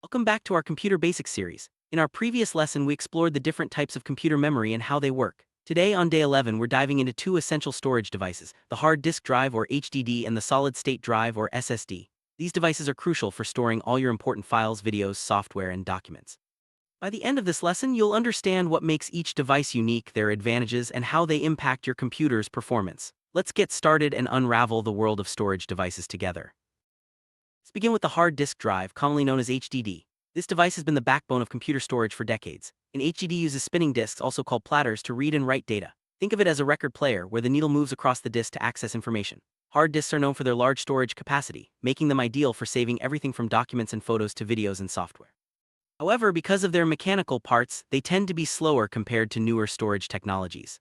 Welcome back to our Computer Basics series. In our previous lesson, we explored the different types of computer memory and how they work. Today, on day 11, we're diving into two essential storage devices, the hard disk drive or HDD and the solid-state drive or SSD. These devices are crucial for storing all your important files, videos, software, and documents. By the end of this lesson, you'll understand what makes each device unique, their advantages, and how they impact your computer's performance. Let's get started and unravel the world of storage devices together. Let's begin with the hard disk drive, commonly known as HDD. This device has been the backbone of computer storage for decades. An HDD uses spinning disks, also called platters, to read and write data. Think of it as a record player where the needle moves across the disk to access information. Hard disks are known for their large storage capacity, making them ideal for saving everything from documents and photos to videos and software. However, because of their mechanical parts, they tend to be slower compared to newer storage technologies.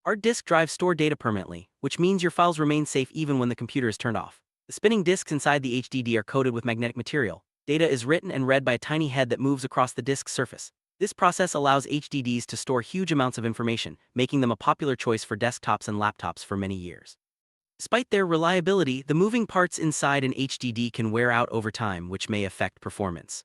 Hard disk drives store data permanently, which means your files remain safe even when the computer is turned off. The spinning disks inside the HDD are coated with magnetic material. Data is written and read by a tiny head that moves across the disk's surface. This process allows HDDs to store huge amounts of information, making them a popular choice for desktops and laptops for many years. Despite their reliability, the moving parts inside an HDD can wear out over time, which may affect performance.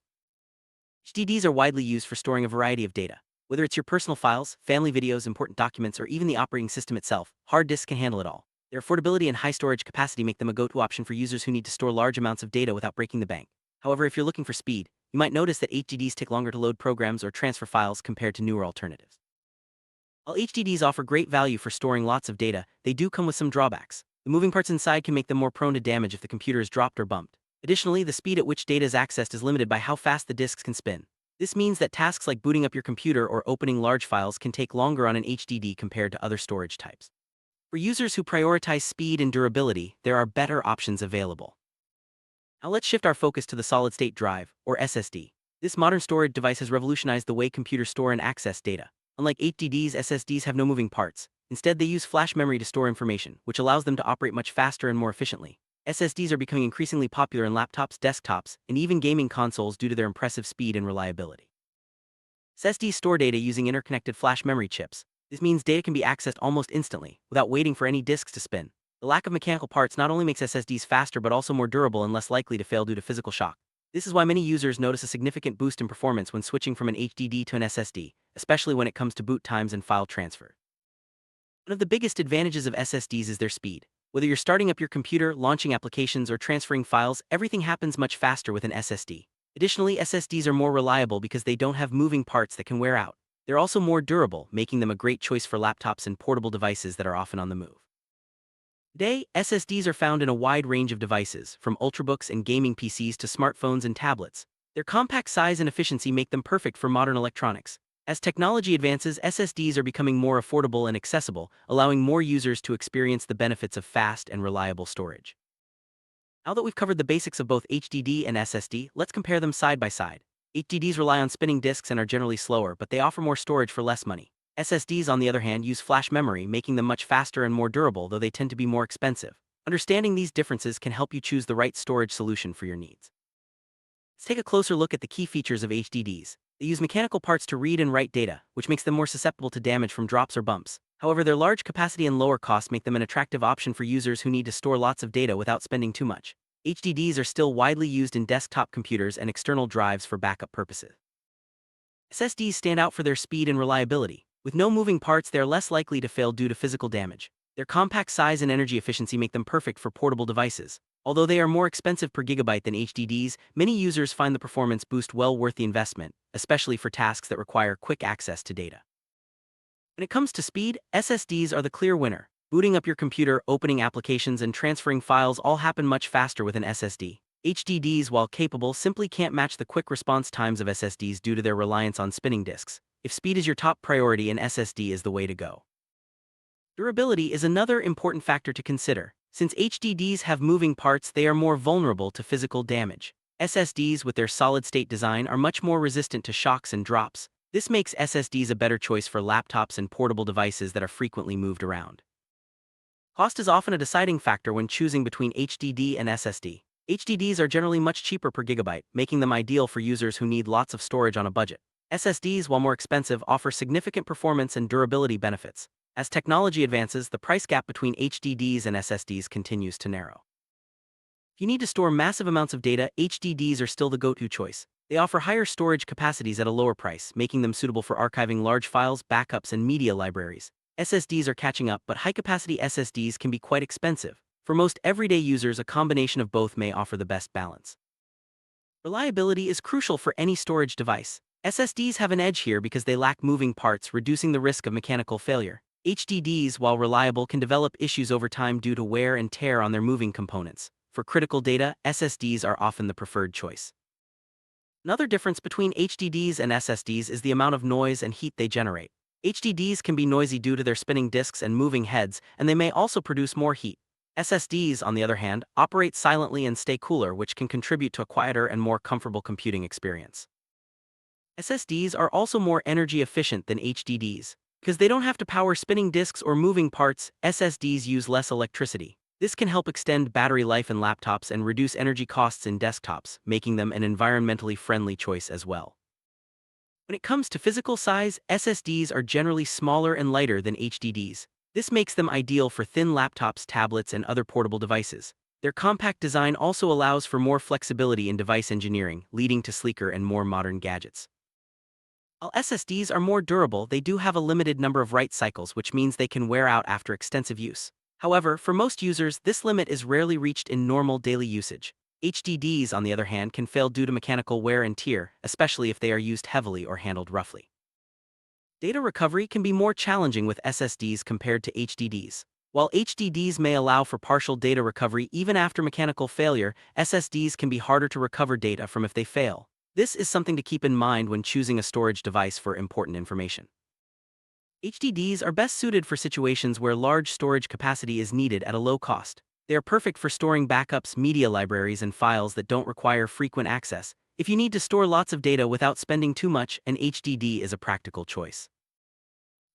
HDDs are widely used for storing a variety of data. Whether it's your personal files, family videos, important documents, or even the operating system itself, hard disks can handle it all. Their affordability and high storage capacity make them a go-to option for users who need to store large amounts of data without breaking the bank. However, if you're looking for speed, you might notice that HDDs take longer to load programs or transfer files compared to newer alternatives. While HDDs offer great value for storing lots of data, they do come with some drawbacks. The moving parts inside can make them more prone to damage if the computer is dropped or bumped. Additionally, the speed at which data is accessed is limited by how fast the disks can spin. This means that tasks like booting up your computer or opening large files can take longer on an HDD compared to other storage types. For users who prioritize speed and durability, there are better options available. Now let's shift our focus to the solid-state drive, or SSD. This modern storage device has revolutionized the way computers store and access data. Unlike HDDs, SSDs have no moving parts. Instead, they use flash memory to store information, which allows them to operate much faster and more efficiently. SSDs are becoming increasingly popular in laptops, desktops, and even gaming consoles due to their impressive speed and reliability. SSDs store data using interconnected flash memory chips. This means data can be accessed almost instantly, without waiting for any disks to spin. The lack of mechanical parts not only makes SSDs faster but also more durable and less likely to fail due to physical shock. This is why many users notice a significant boost in performance when switching from an HDD to an SSD, especially when it comes to boot times and file transfer. One of the biggest advantages of SSDs is their speed. Whether you're starting up your computer, launching applications, or transferring files, everything happens much faster with an SSD. Additionally, SSDs are more reliable because they don't have moving parts that can wear out. They're also more durable, making them a great choice for laptops and portable devices that are often on the move. Today, SSDs are found in a wide range of devices, from ultrabooks and gaming PCs to smartphones and tablets. Their compact size and efficiency make them perfect for modern electronics. As technology advances, SSDs are becoming more affordable and accessible, allowing more users to experience the benefits of fast and reliable storage. Now that we've covered the basics of both HDD and SSD, let's compare them side by side. HDDs rely on spinning disks and are generally slower, but they offer more storage for less money. SSDs, on the other hand, use flash memory, making them much faster and more durable, though they tend to be more expensive. Understanding these differences can help you choose the right storage solution for your needs. Let's take a closer look at the key features of HDDs. They use mechanical parts to read and write data, which makes them more susceptible to damage from drops or bumps. However, their large capacity and lower cost make them an attractive option for users who need to store lots of data without spending too much. HDDs are still widely used in desktop computers and external drives for backup purposes. SSDs stand out for their speed and reliability. With no moving parts, they are less likely to fail due to physical damage. Their compact size and energy efficiency make them perfect for portable devices. Although they are more expensive per gigabyte than HDDs, many users find the performance boost well worth the investment, especially for tasks that require quick access to data. When it comes to speed, SSDs are the clear winner. Booting up your computer, opening applications, and transferring files all happen much faster with an SSD. HDDs, while capable, simply can't match the quick response times of SSDs due to their reliance on spinning disks. If speed is your top priority, an SSD is the way to go. Durability is another important factor to consider. Since HDDs have moving parts, they are more vulnerable to physical damage. SSDs, with their solid-state design, are much more resistant to shocks and drops. This makes SSDs a better choice for laptops and portable devices that are frequently moved around. Cost is often a deciding factor when choosing between HDD and SSD. HDDs are generally much cheaper per gigabyte, making them ideal for users who need lots of storage on a budget. SSDs, while more expensive, offer significant performance and durability benefits. As technology advances, the price gap between HDDs and SSDs continues to narrow. If you need to store massive amounts of data, HDDs are still the go-to choice. They offer higher storage capacities at a lower price, making them suitable for archiving large files, backups, and media libraries. SSDs are catching up, but high-capacity SSDs can be quite expensive. For most everyday users, a combination of both may offer the best balance. Reliability is crucial for any storage device. SSDs have an edge here because they lack moving parts, reducing the risk of mechanical failure. HDDs, while reliable, can develop issues over time due to wear and tear on their moving components. For critical data, SSDs are often the preferred choice. Another difference between HDDs and SSDs is the amount of noise and heat they generate. HDDs can be noisy due to their spinning disks and moving heads, and they may also produce more heat. SSDs, on the other hand, operate silently and stay cooler, which can contribute to a quieter and more comfortable computing experience. SSDs are also more energy efficient than HDDs. Because they don't have to power spinning disks or moving parts, SSDs use less electricity. This can help extend battery life in laptops and reduce energy costs in desktops, making them an environmentally friendly choice as well. When it comes to physical size, SSDs are generally smaller and lighter than HDDs. This makes them ideal for thin laptops, tablets, and other portable devices. Their compact design also allows for more flexibility in device engineering, leading to sleeker and more modern gadgets. While SSDs are more durable, they do have a limited number of write cycles, which means they can wear out after extensive use. However, for most users, this limit is rarely reached in normal daily usage. HDDs, on the other hand, can fail due to mechanical wear and tear, especially if they are used heavily or handled roughly. Data recovery can be more challenging with SSDs compared to HDDs. While HDDs may allow for partial data recovery even after mechanical failure, SSDs can be harder to recover data from if they fail. This is something to keep in mind when choosing a storage device for important information. HDDs are best suited for situations where large storage capacity is needed at a low cost. They are perfect for storing backups, media libraries, and files that don't require frequent access. If you need to store lots of data without spending too much, an HDD is a practical choice.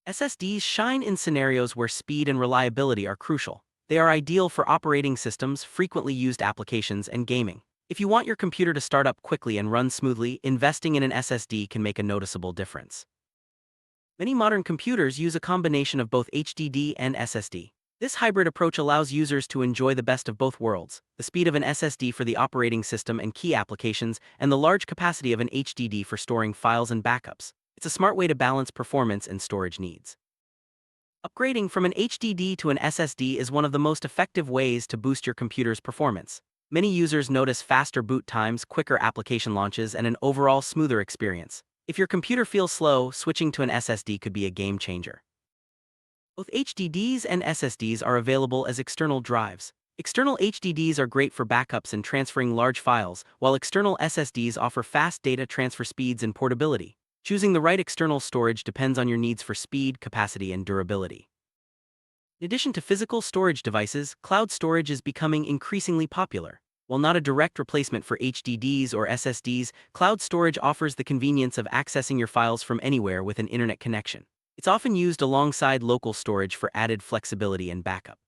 SSDs shine in scenarios where speed and reliability are crucial. They are ideal for operating systems, frequently used applications, and gaming. If you want your computer to start up quickly and run smoothly, investing in an SSD can make a noticeable difference. Many modern computers use a combination of both HDD and SSD. This hybrid approach allows users to enjoy the best of both worlds, the speed of an SSD for the operating system and key applications, and the large capacity of an HDD for storing files and backups. It's a smart way to balance performance and storage needs. Upgrading from an HDD to an SSD is one of the most effective ways to boost your computer's performance. Many users notice faster boot times, quicker application launches, and an overall smoother experience. If your computer feels slow, switching to an SSD could be a game changer. Both HDDs and SSDs are available as external drives. External HDDs are great for backups and transferring large files, while external SSDs offer fast data transfer speeds and portability. Choosing the right external storage depends on your needs for speed, capacity, and durability. In addition to physical storage devices, cloud storage is becoming increasingly popular. While not a direct replacement for HDDs or SSDs, cloud storage offers the convenience of accessing your files from anywhere with an internet connection. It's often used alongside local storage for added flexibility and backup.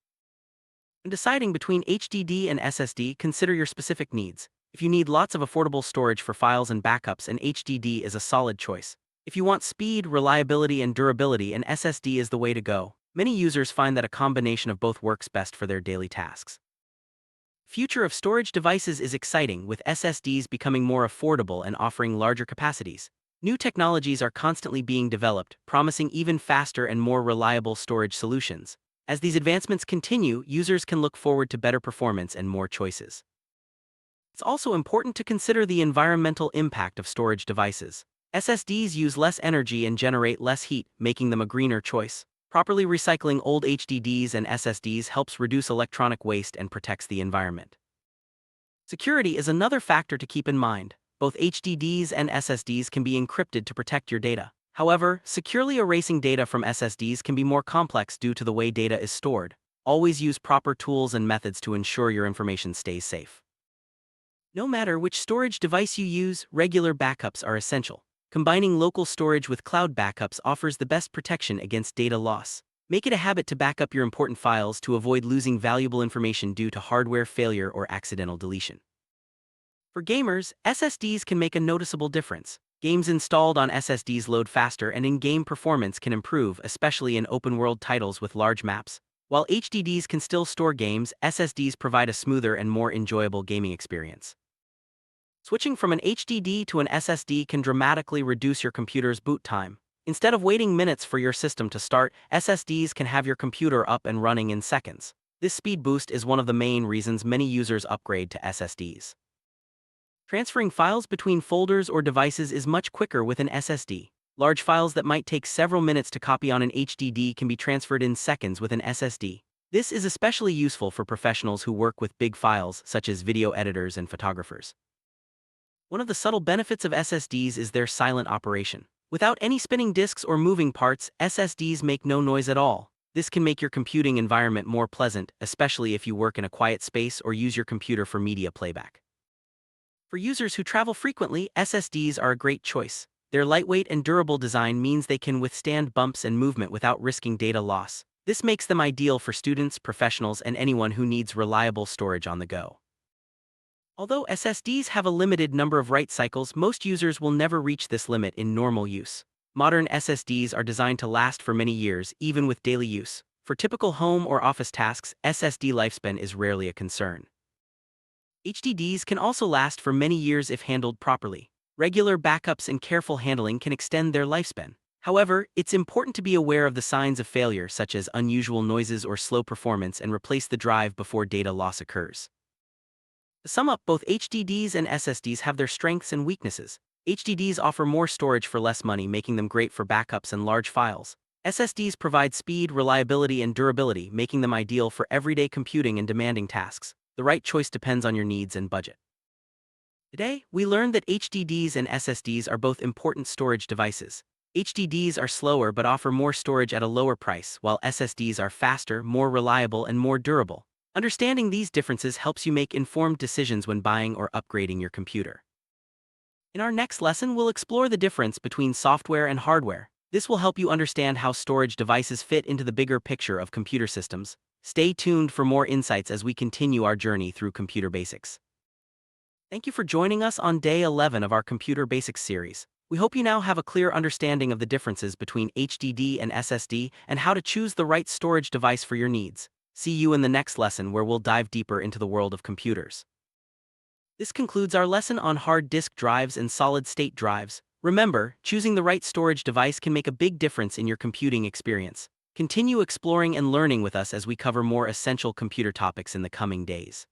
When deciding between HDD and SSD, consider your specific needs. If you need lots of affordable storage for files and backups, an HDD is a solid choice. If you want speed, reliability, and durability, an SSD is the way to go. Many users find that a combination of both works best for their daily tasks. Future of storage devices is exciting, with SSDs becoming more affordable and offering larger capacities. New technologies are constantly being developed, promising even faster and more reliable storage solutions. As these advancements continue, users can look forward to better performance and more choices. It's also important to consider the environmental impact of storage devices. SSDs use less energy and generate less heat, making them a greener choice. Properly recycling old HDDs and SSDs helps reduce electronic waste and protects the environment. Security is another factor to keep in mind. Both HDDs and SSDs can be encrypted to protect your data. However, securely erasing data from SSDs can be more complex due to the way data is stored. Always use proper tools and methods to ensure your information stays safe. No matter which storage device you use, regular backups are essential. Combining local storage with cloud backups offers the best protection against data loss. Make it a habit to back up your important files to avoid losing valuable information due to hardware failure or accidental deletion. For gamers, SSDs can make a noticeable difference. Games installed on SSDs load faster and in-game performance can improve, especially in open-world titles with large maps. While HDDs can still store games, SSDs provide a smoother and more enjoyable gaming experience. Switching from an HDD to an SSD can dramatically reduce your computer's boot time. Instead of waiting minutes for your system to start, SSDs can have your computer up and running in seconds. This speed boost is one of the main reasons many users upgrade to SSDs. Transferring files between folders or devices is much quicker with an SSD. Large files that might take several minutes to copy on an HDD can be transferred in seconds with an SSD. This is especially useful for professionals who work with big files, such as video editors and photographers. One of the subtle benefits of SSDs is their silent operation. Without any spinning disks or moving parts, SSDs make no noise at all. This can make your computing environment more pleasant, especially if you work in a quiet space or use your computer for media playback. For users who travel frequently, SSDs are a great choice. Their lightweight and durable design means they can withstand bumps and movement without risking data loss. This makes them ideal for students, professionals, and anyone who needs reliable storage on the go. Although SSDs have a limited number of write cycles, most users will never reach this limit in normal use. Modern SSDs are designed to last for many years, even with daily use. For typical home or office tasks, SSD lifespan is rarely a concern. HDDs can also last for many years if handled properly. Regular backups and careful handling can extend their lifespan. However, it's important to be aware of the signs of failure, such as unusual noises or slow performance, and replace the drive before data loss occurs. To sum up, both HDDs and SSDs have their strengths and weaknesses. HDDs offer more storage for less money, making them great for backups and large files. SSDs provide speed, reliability, and durability, making them ideal for everyday computing and demanding tasks. The right choice depends on your needs and budget. Today, we learned that HDDs and SSDs are both important storage devices. HDDs are slower but offer more storage at a lower price, while SSDs are faster, more reliable, and more durable. Understanding these differences helps you make informed decisions when buying or upgrading your computer. In our next lesson, we'll explore the difference between software and hardware. This will help you understand how storage devices fit into the bigger picture of computer systems. Stay tuned for more insights as we continue our journey through computer basics. Thank you for joining us on day 11 of our Computer Basics series. We hope you now have a clear understanding of the differences between HDD and SSD and how to choose the right storage device for your needs. See you in the next lesson, where we'll dive deeper into the world of computers. This concludes our lesson on hard disk drives and solid-state drives. Remember, choosing the right storage device can make a big difference in your computing experience. Continue exploring and learning with us as we cover more essential computer topics in the coming days.